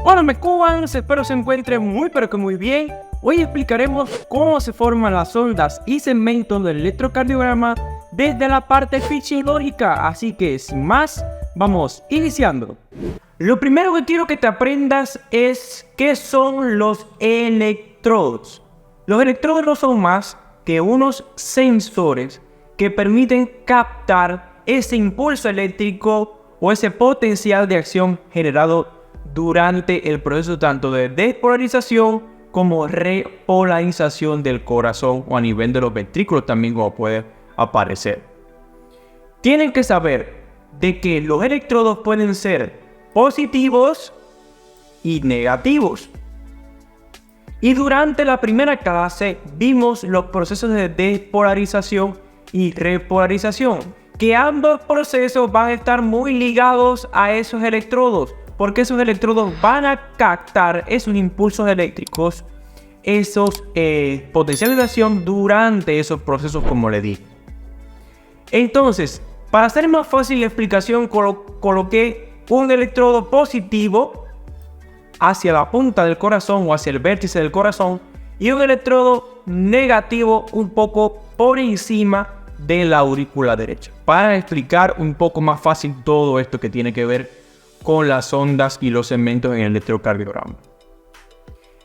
Hola Mecubans, espero se encuentren muy pero que muy bien. Hoy explicaremos cómo se forman las ondas y segmentos del electrocardiograma desde la parte fisiológica, así que sin más, vamos iniciando. Lo primero que quiero que te aprendas es qué son los electrodos. Los electrodos no son más que unos sensores que permiten captar ese impulso eléctrico o ese potencial de acción generado durante el proceso tanto de despolarización como repolarización del corazón o a nivel de los ventrículos también, como puede aparecer. Tienen que saber de que los electrodos pueden ser positivos y negativos. Y durante la primera clase vimos los procesos de despolarización y repolarización, que ambos procesos van a estar muy ligados a esos electrodos, porque esos electrodos van a captar esos impulsos eléctricos, esos potenciales de acción durante esos procesos, como le dije. Entonces, para hacer más fácil la explicación, coloqué un electrodo positivo hacia la punta del corazón o hacia el vértice del corazón y un electrodo negativo un poco por encima de la aurícula derecha, para explicar un poco más fácil todo esto que tiene que ver con las ondas y los segmentos en el electrocardiograma.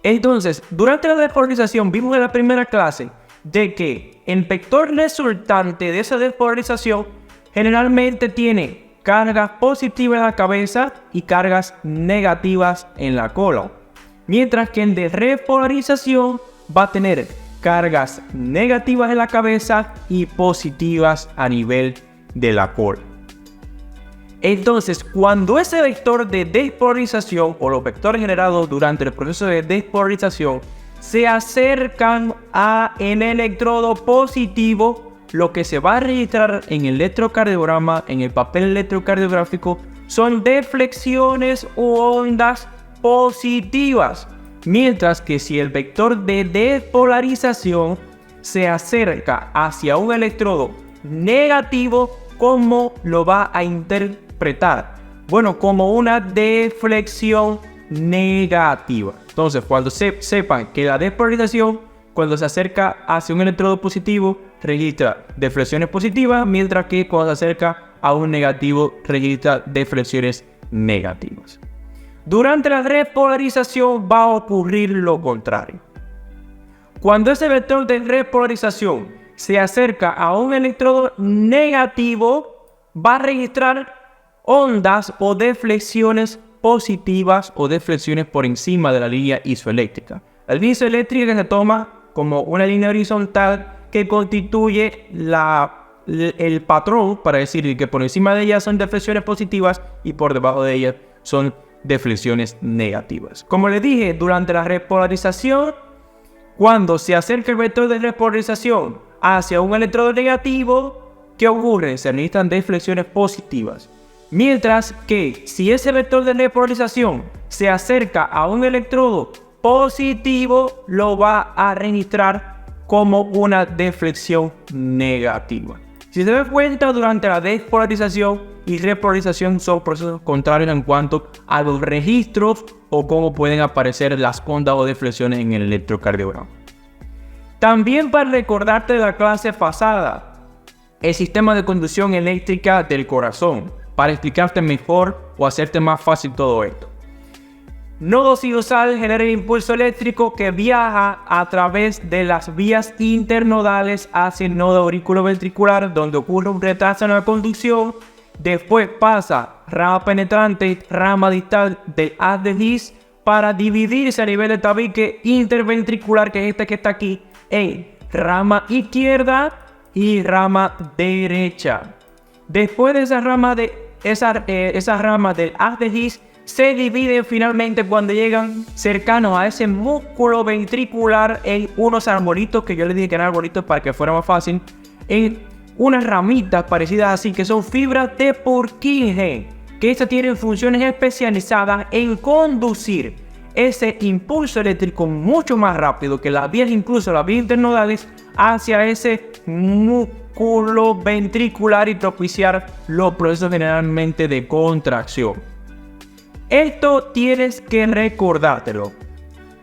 Entonces, durante la despolarización vimos en la primera clase de que el vector resultante de esa despolarización generalmente tiene cargas positivas en la cabeza y cargas negativas en la cola, mientras que el de repolarización va a tener cargas negativas en la cabeza y positivas a nivel de la cola. Entonces, cuando ese vector de despolarización o los vectores generados durante el proceso de despolarización se acercan a el electrodo positivo, lo que se va a registrar en el electrocardiograma, en el papel electrocardiográfico, son deflexiones u ondas positivas. Mientras que si el vector de despolarización se acerca hacia un electrodo negativo, ¿cómo lo va a interpretar? Bueno, como una deflexión negativa. Entonces, cuando sepan que la despolarización, cuando se acerca hacia un electrodo positivo, registra deflexiones positivas, mientras que cuando se acerca a un negativo, registra deflexiones negativas. Durante la repolarización va a ocurrir lo contrario. Cuando ese vector de repolarización se acerca a un electrodo negativo, va a registrar ondas o deflexiones positivas o deflexiones por encima de la línea isoeléctrica. La línea isoeléctrica que se toma como una línea horizontal que constituye el patrón para decir que por encima de ella son deflexiones positivas y por debajo de ella son deflexiones negativas. Como les dije, durante la repolarización, cuando se acerca el vector de repolarización hacia un electrodo negativo, ¿qué ocurre? Se registran deflexiones positivas. Mientras que si ese vector de repolarización se acerca a un electrodo positivo, lo va a registrar como una deflexión negativa. Si se da cuenta, durante la despolarización y repolarización son procesos contrarios en cuanto a los registros o cómo pueden aparecer las ondas o deflexiones en el electrocardiograma. También para recordarte de la clase pasada, el sistema de conducción eléctrica del corazón, para explicarte mejor o hacerte más fácil todo esto. Nodo sinusal genera el impulso eléctrico que viaja a través de las vías internodales hacia el nodo auriculoventricular, donde ocurre un retraso en la conducción. Después pasa rama penetrante, rama distal del haz de His, para dividirse a nivel de tabique interventricular, que es este que está aquí, en rama izquierda y rama derecha. Después de esa rama del haz de His, se dividen finalmente cuando llegan cercanos a ese músculo ventricular en unos arbolitos, que yo les dije que eran arbolitos para que fuera más fácil, en unas ramitas parecidas así, que son fibras de Purkinje, que estas tienen funciones especializadas en conducir ese impulso eléctrico mucho más rápido que las vías, incluso las vías internodales, hacia ese músculo ventricular y propiciar los procesos generalmente de contracción. Esto tienes que recordártelo.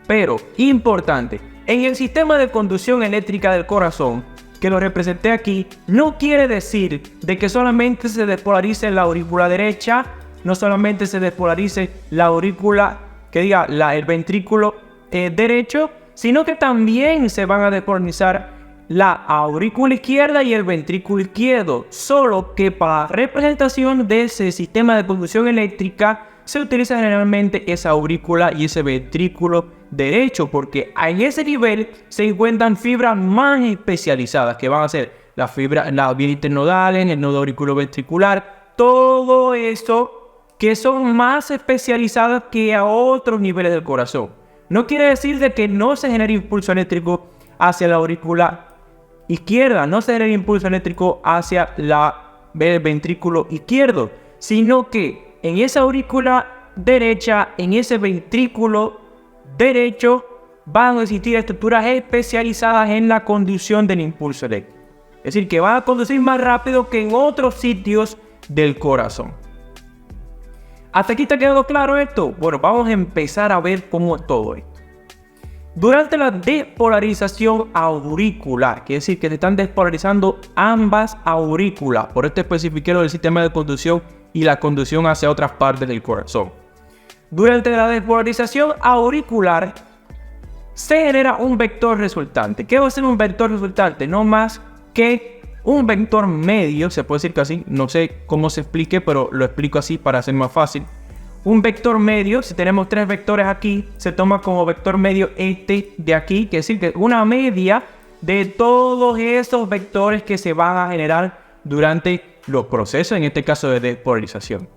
Pero, importante, en el sistema de conducción eléctrica del corazón, que lo representé aquí, no quiere decir de que solamente se despolarice la aurícula derecha, no solamente se despolarice la aurícula, el ventrículo derecho, sino que también se van a despolarizar la aurícula izquierda y el ventrículo izquierdo. Solo que para la representación de ese sistema de conducción eléctrica se utiliza generalmente esa aurícula y ese ventrículo derecho, porque en ese nivel se encuentran fibras más especializadas, que van a ser las vías internodales, el nodo auriculoventricular, todo eso que son más especializadas que a otros niveles del corazón. No quiere decir de que no se genere impulso eléctrico hacia la aurícula izquierda, no se genere impulso eléctrico hacia el ventrículo izquierdo, sino que en esa aurícula derecha, en ese ventrículo derecho, van a existir estructuras especializadas en la conducción del impulso eléctrico. Es decir, que van a conducir más rápido que en otros sitios del corazón. ¿Hasta aquí te ha quedado claro esto? Bueno, vamos a empezar a ver cómo es todo esto. Durante la despolarización auricular, quiere decir que se están despolarizando ambas aurículas. Por esto especifiqué lo del sistema de conducción y la conducción hacia otras partes del corazón. Durante la despolarización auricular se genera un vector resultante. ¿Qué va a ser un vector resultante? No más que un vector medio, se puede decir que así, no sé cómo se explique, pero lo explico así para hacer más fácil. Un vector medio, si tenemos tres vectores aquí, se toma como vector medio este de aquí, que es decir, que una media de todos esos vectores que se van a generar durante los procesos, en este caso de despolarización.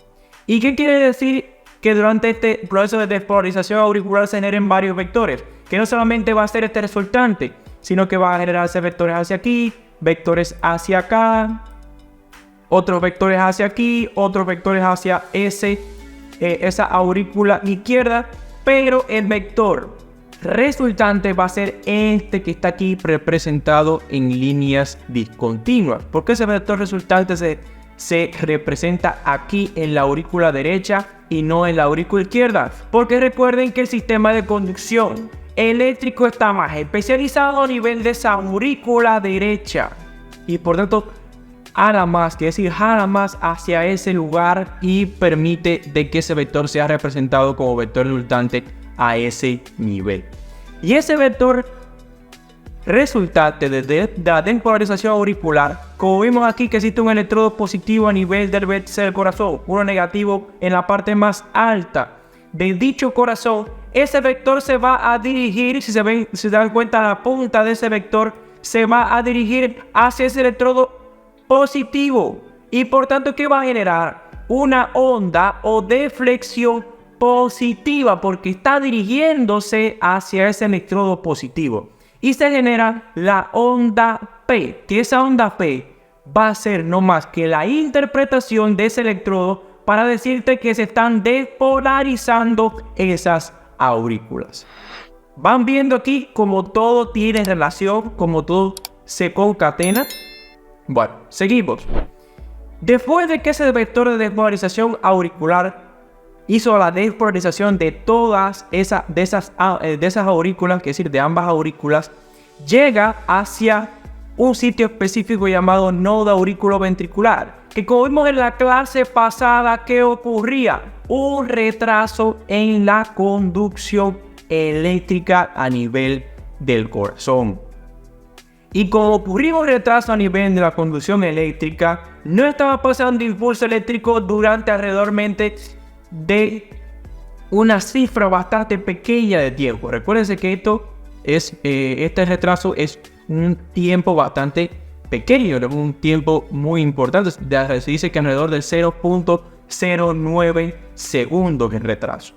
¿Y qué quiere decir que durante este proceso de despolarización auricular se generen varios vectores? Que no solamente va a ser este resultante, sino que va a generarse vectores hacia aquí, vectores hacia acá, otros vectores hacia aquí, otros vectores hacia esa aurícula izquierda, pero el vector resultante va a ser este que está aquí representado en líneas discontinuas. ¿Por qué ese vector resultante se representa aquí en la aurícula derecha y no en la aurícula izquierda? Porque recuerden que el sistema de conducción eléctrico está más especializado a nivel de esa aurícula derecha y por tanto jala más, quiere decir jala más hacia ese lugar y permite de que ese vector sea representado como vector resultante a ese nivel. Y ese vector resultante de la despolarización auricular, como vimos aquí que existe un electrodo positivo a nivel del vértice del corazón, uno negativo en la parte más alta de dicho corazón, ese vector se va a dirigir, si se dan cuenta, la punta de ese vector se va a dirigir hacia ese electrodo positivo y por tanto que va a generar una onda o deflexión positiva porque está dirigiéndose hacia ese electrodo positivo y se genera la onda P, que esa onda P va a ser no más que la interpretación de ese electrodo para decirte que se están despolarizando esas aurículas. Van viendo aquí como todo tiene relación, como todo se concatena. Bueno, seguimos. Después de que ese vector de despolarización auricular hizo la despolarización de todas esas aurículas, es decir, de ambas aurículas, llega hacia un sitio específico llamado nodo auriculoventricular, que como vimos en la clase pasada, ¿qué ocurría? Un retraso en la conducción eléctrica a nivel del corazón. Y como ocurrió un retraso a nivel de la conducción eléctrica, no estaba pasando impulso eléctrico durante alrededormente de una cifra bastante pequeña de tiempo. Recuérdense que este retraso es un tiempo bastante pequeño, un tiempo muy importante. Se dice que alrededor del 0.09 segundos de retraso.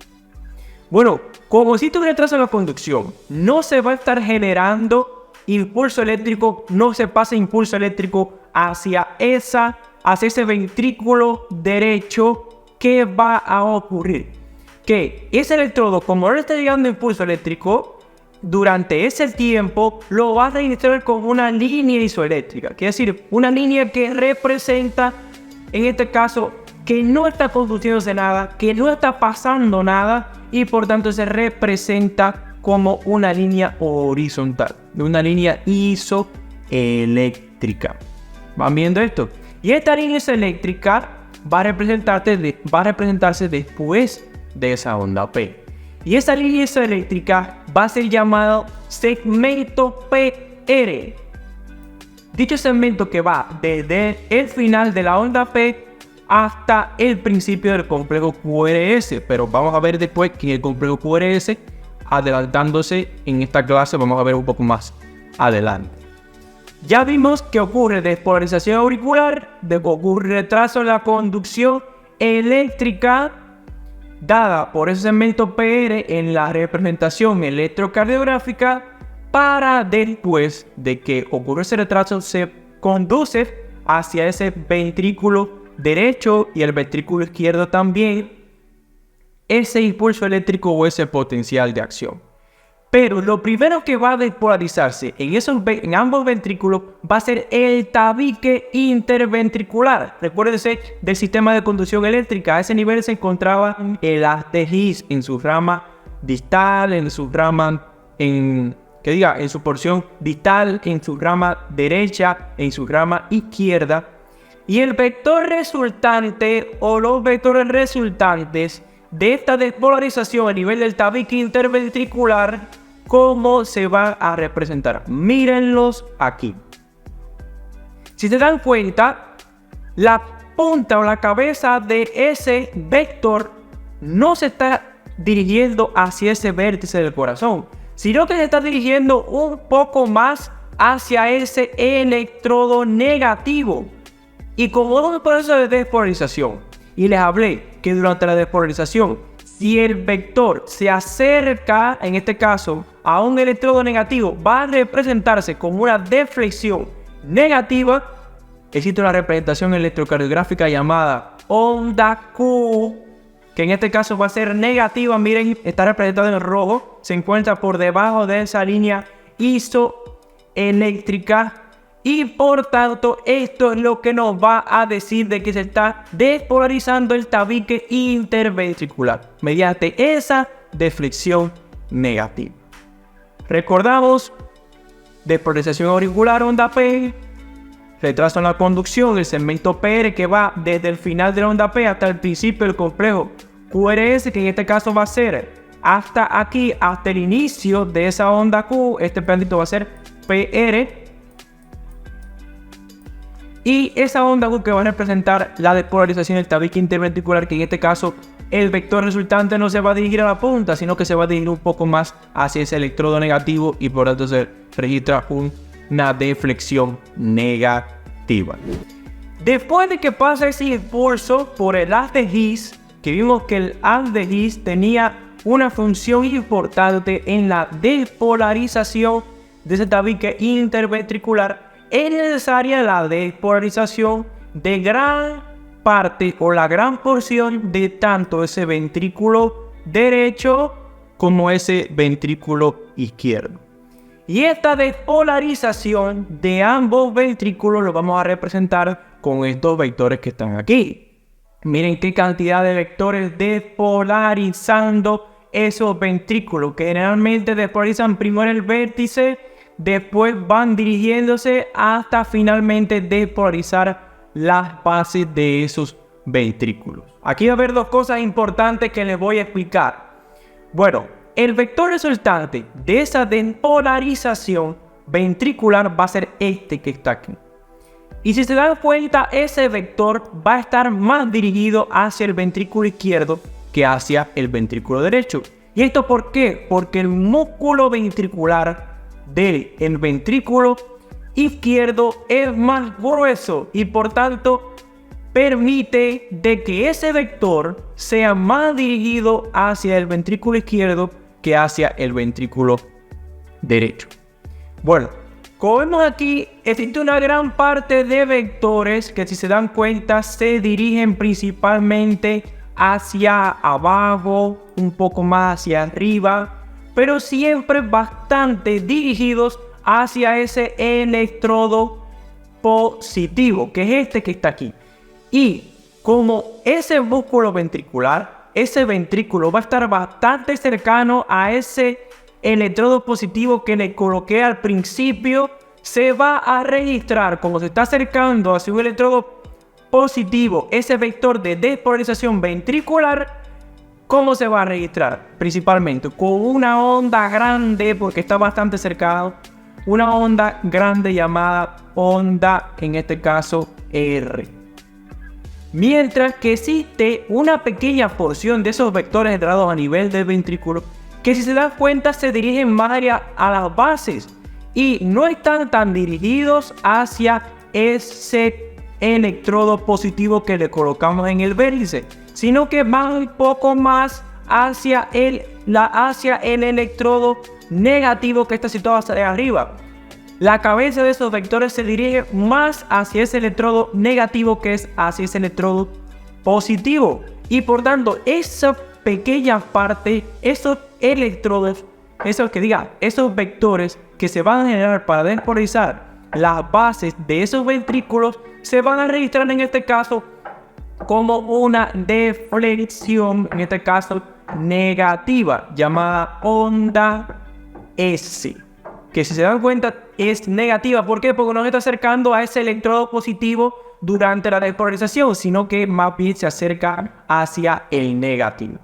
Bueno, como existe un retraso en la conducción, no se va a estar generando impulso eléctrico, no se pasa impulso eléctrico hacia ese ventrículo derecho. ¿Qué va a ocurrir? Que ese electrodo, como no le está llegando impulso eléctrico, durante ese tiempo lo va a registrar con una línea isoeléctrica. Quiere decir, una línea que representa, en este caso, que no está conduciéndose nada, que no está pasando nada y por tanto se representa como una línea horizontal, una línea isoeléctrica. ¿Van viendo esto? Y esta línea isoeléctrica va a representarse después de esa onda P. Y esa línea isoeléctrica va a ser llamado segmento PR. Dicho segmento que va desde el final de la onda P hasta el principio del complejo QRS. Pero vamos a ver después que el complejo QRS, adelantándose en esta clase, vamos a ver un poco más adelante. Ya vimos que ocurre despolarización auricular, ocurre retraso en la conducción eléctrica dada por ese segmento PR en la representación electrocardiográfica, para después de que ocurre ese retraso se conduce hacia ese ventrículo derecho y el ventrículo izquierdo también ese impulso eléctrico o ese potencial de acción. Pero lo primero que va a despolarizarse en ambos ventrículos va a ser el tabique interventricular. Recuérdense del sistema de conducción eléctrica. A ese nivel se encontraba el haz de His en su rama distal, en su porción distal, en su rama derecha, en su rama izquierda. Y el vector resultante o los vectores resultantes de esta despolarización a nivel del tabique interventricular, ¿cómo se va a representar? Mírenlos aquí. Si se dan cuenta, la punta o la cabeza de ese vector no se está dirigiendo hacia ese vértice del corazón, sino que se está dirigiendo un poco más hacia ese electrodo negativo. Y como es un proceso de despolarización, y les hablé que durante la despolarización, si el vector se acerca, en este caso, a un electrodo negativo, va a representarse como una deflexión negativa. Existe una representación electrocardiográfica llamada onda Q, que en este caso va a ser negativa. Miren, está representada en rojo, se encuentra por debajo de esa línea isoeléctrica. Y por tanto, esto es lo que nos va a decir de que se está despolarizando el tabique interventricular mediante esa deflexión negativa. Recordamos, despolarización auricular, onda P, retraso en la conducción, el segmento PR que va desde el final de la onda P hasta el principio del complejo QRS, que en este caso va a ser hasta aquí, hasta el inicio de esa onda Q. Este pedacito va a ser PR. Y esa onda Q que va a representar la despolarización del tabique interventricular, que en este caso el vector resultante no se va a dirigir a la punta, sino que se va a dirigir un poco más hacia ese electrodo negativo y por tanto se registra una deflexión negativa. Después de que pasa ese impulso por el haz de His, que vimos que el haz de His tenía una función importante en la despolarización de ese tabique interventricular, es necesaria la despolarización de gran parte o la gran porción de tanto ese ventrículo derecho como ese ventrículo izquierdo. Y esta despolarización de ambos ventrículos lo vamos a representar con estos vectores que están aquí. Miren qué cantidad de vectores despolarizando esos ventrículos, que generalmente despolarizan primero el vértice, después van dirigiéndose hasta finalmente despolarizar las bases de esos ventrículos. Aquí va a haber dos cosas importantes que les voy a explicar. Bueno, el vector resultante de esa despolarización ventricular va a ser este que está aquí. Y si se dan cuenta, ese vector va a estar más dirigido hacia el ventrículo izquierdo que hacia el ventrículo derecho. ¿Y esto por qué? Porque el músculo ventricular del ventrículo izquierdo es más grueso y por tanto permite de que ese vector sea más dirigido hacia el ventrículo izquierdo que hacia el ventrículo derecho. Bueno, como vemos aquí, existe una gran parte de vectores que, si se dan cuenta, se dirigen principalmente hacia abajo, un poco más hacia arriba, pero siempre bastante dirigidos hacia ese electrodo positivo, que es este que está aquí. Y como ese músculo ventricular, ese ventrículo va a estar bastante cercano a ese electrodo positivo que le coloqué al principio, se va a registrar como se está acercando hacia un electrodo positivo, ese vector de despolarización ventricular. ¿Cómo se va a registrar? Principalmente con una onda grande, porque está bastante cercano, una onda grande llamada onda, en este caso, R. Mientras que existe una pequeña porción de esos vectores entrados a nivel del ventrículo que, si se dan cuenta, se dirigen más a las bases y no están tan dirigidos hacia ese electrodo positivo que le colocamos en el vértice, sino que van un poco más hacia el electrodo negativo que está situado hacia arriba. La cabeza de esos vectores se dirige más hacia ese electrodo negativo que es hacia ese electrodo positivo. Y por tanto, esa pequeña parte, esos electrodos, esos vectores que se van a generar para despolarizar las bases de esos ventrículos, se van a registrar en este caso como una deflexión, en este caso negativa, llamada onda S, que, si se dan cuenta, es negativa. ¿Por qué? Porque no se está acercando a ese electrodo positivo durante la despolarización, sino que más bien se acerca hacia el negativo.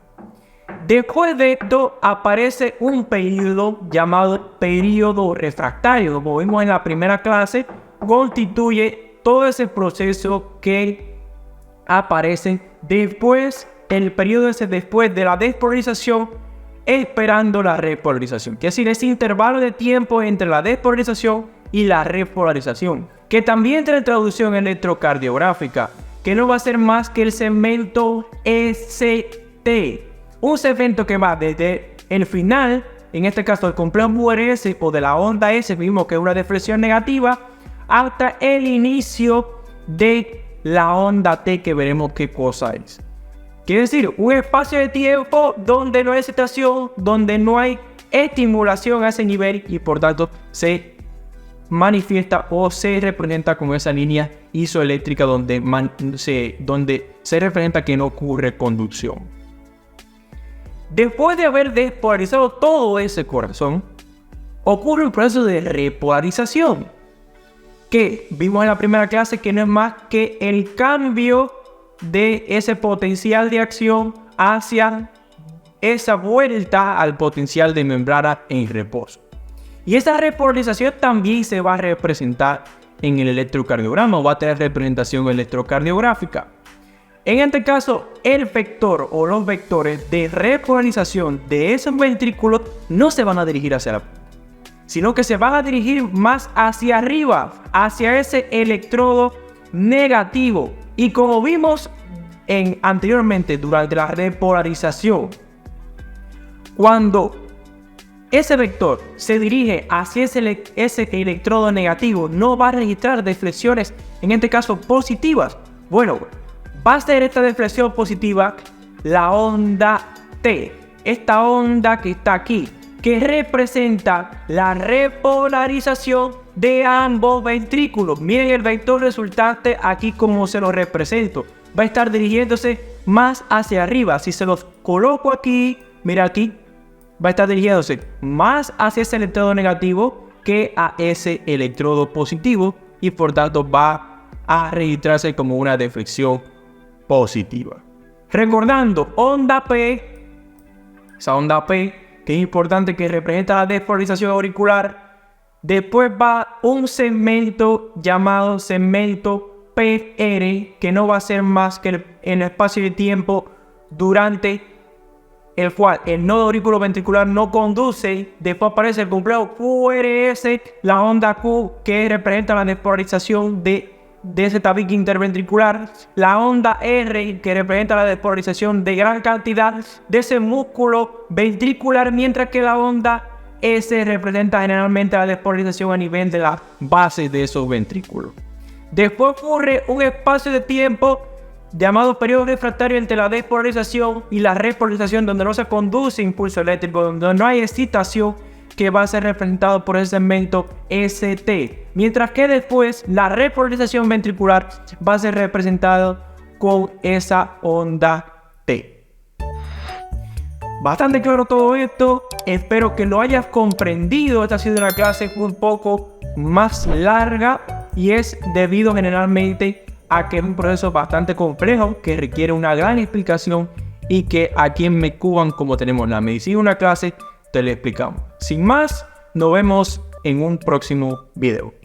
Después de esto aparece un periodo llamado periodo refractario. Como vimos en la primera clase, constituye todo ese proceso que aparece después, el periodo ese después de la despolarización, esperando la repolarización, que es decir, ese intervalo de tiempo entre la despolarización y la repolarización, que también tiene traducción electrocardiográfica, que no va a ser más que el segmento ST, un segmento que va desde el final, en este caso el complejo URS o de la onda S, vimos que es una deflexión negativa, hasta el inicio de la onda T, que veremos qué cosa es. Quiere decir, un espacio de tiempo donde no hay excitación, donde no hay estimulación a ese nivel, y por tanto se manifiesta o se representa con esa línea isoeléctrica donde se representa que no ocurre conducción. Después de haber despolarizado todo ese corazón, ocurre un proceso de repolarización, que vimos en la primera clase que no es más que el cambio de ese potencial de acción hacia esa vuelta al potencial de membrana en reposo. Y esa repolarización también se va a representar en el electrocardiograma, o va a tener representación electrocardiográfica. En este caso, el vector o los vectores de repolarización de esos ventrículos no se van a dirigir hacia la punta, sino que se van a dirigir más hacia arriba, hacia ese electrodo negativo. Y como vimos anteriormente durante la repolarización, cuando ese vector se dirige hacia ese electrodo negativo, no va a registrar deflexiones, en este caso positivas. Bueno, va a ser esta deflexión positiva la onda T, esta onda que está aquí, que representa la repolarización de ambos ventrículos. Miren el vector resultante aquí como se lo represento. Va a estar dirigiéndose más hacia arriba. Si se los coloco aquí, mira aquí, va a estar dirigiéndose más hacia ese electrodo negativo que a ese electrodo positivo, y por tanto va a registrarse como una deflexión positiva. Recordando, onda P, esa onda P, que es importante, que representa la despolarización auricular. Después va un segmento llamado segmento PR, que no va a ser más que el espacio de tiempo durante el cual el nodo auriculoventricular no conduce. Después aparece el complejo QRS, la onda Q, que representa la despolarización de ese tabique interventricular, la onda R, que representa la despolarización de gran cantidad de ese músculo ventricular, mientras que la onda S representa generalmente la despolarización a nivel de la base de esos ventrículos. Después ocurre un espacio de tiempo llamado periodo refractario entre la despolarización y la repolarización, donde no se conduce impulso eléctrico, donde no hay excitación, que va a ser representado por el segmento ST. Mientras que después la repolarización ventricular va a ser representado con esa onda T. Bastante claro todo esto, espero que lo hayas comprendido. Esta ha sido una clase un poco más larga y es debido generalmente a que es un proceso bastante complejo que requiere una gran explicación y que aquí en MedCuban, como tenemos la medicina una clase, te lo explicamos. Sin más, nos vemos en un próximo video.